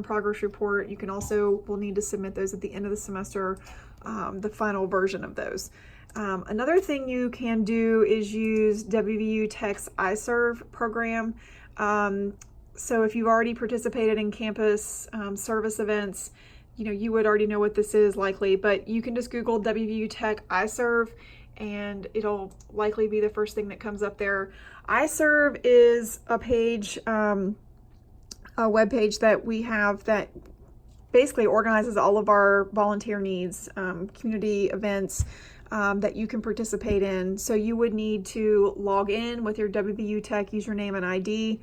progress report. You can also will need to submit those at the end of the semester, the final version of those. Another thing you can do is use WVU Tech's iServe program. So if you've already participated in campus service events, you would already know what this is likely, but you can just Google WVU Tech iServe and it'll likely be the first thing that comes up there. iServe is a page, a web page that we have that basically organizes all of our volunteer needs, community events that you can participate in. So you would need to log in with your WVU Tech username and ID.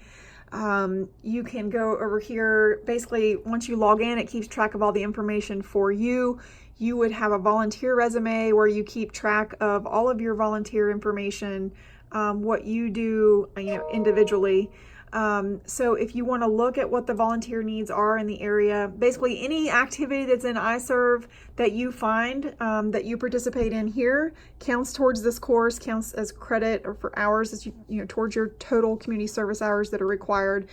You can go over here. Basically, once you log in, it keeps track of all the information for you. You would have a volunteer resume where you keep track of all of your volunteer information, what you do, individually. So if you want to look at what the volunteer needs are in the area, basically any activity that's in iServe that you find that you participate in here counts towards this course, counts as credit or for hours, as towards your total community service hours that are required.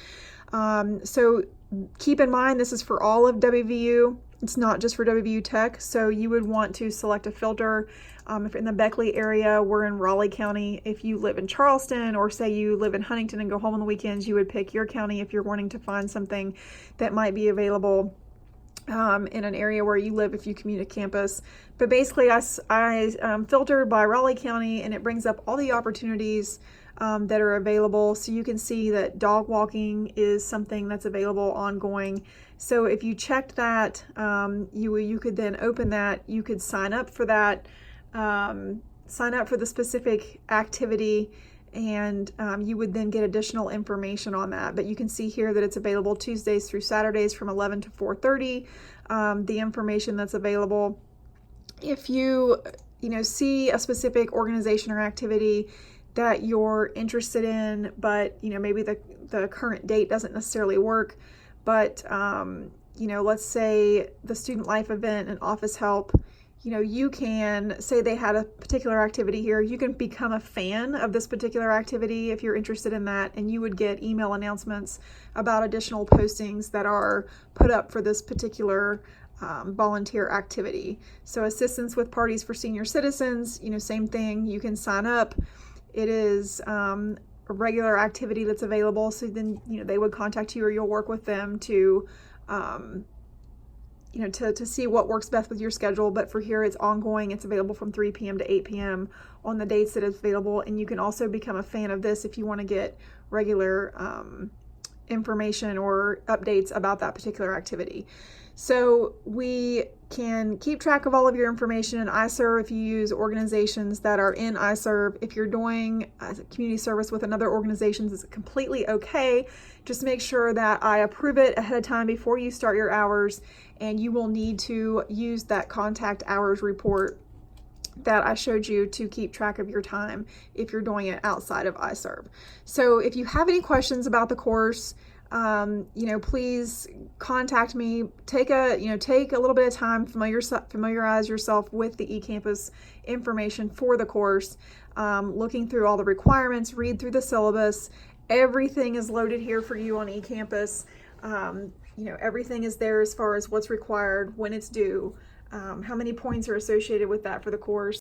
So keep in mind, this is for all of WVU. It's not just for WVU Tech. So you would want to select a filter. If in the Beckley area, we're in Raleigh County. If you live in Charleston, or say you live in Huntington and go home on the weekends, you would pick your county if you're wanting to find something that might be available in an area where you live if you commute to campus. But basically, I filtered by Raleigh County, and it brings up all the opportunities that are available. So you can see that dog walking is something that's available ongoing. So if you checked that, you could then open that. You could sign up for that. Sign up for the specific activity, and you would then get additional information on that. But you can see here that it's available Tuesdays through Saturdays from 11 to 4:30. The information that's available. If you see a specific organization or activity that you're interested in, but maybe the current date doesn't necessarily work, but let's say the student life event and office help, you can say they had a particular activity here. You can become a fan of this particular activity if you're interested in that, and you would get email announcements about additional postings that are put up for this particular volunteer activity. So assistance with parties for senior citizens, same thing. You can sign up. It is a regular activity that's available. So then, they would contact you, or you'll work with them to to see what works best with your schedule. But for here, it's ongoing. It's available from 3 p.m. to 8 p.m. on the dates that it's available. And you can also become a fan of this if you want to get regular information or updates about that particular activity. So we can keep track of all of your information in iServe if you use organizations that are in iServe. If you're doing community service with another organization, it's completely okay. Just make sure that I approve it ahead of time before you start your hours, and you will need to use that contact hours report that I showed you to keep track of your time if you're doing it outside of iServe. So if you have any questions about the course, please contact me. Take a little bit of time, familiarize yourself with the eCampus information for the course, looking through all the requirements, read through the syllabus. Everything is loaded here for you on eCampus. Everything is there as far as what's required, when it's due, how many points are associated with that for the course.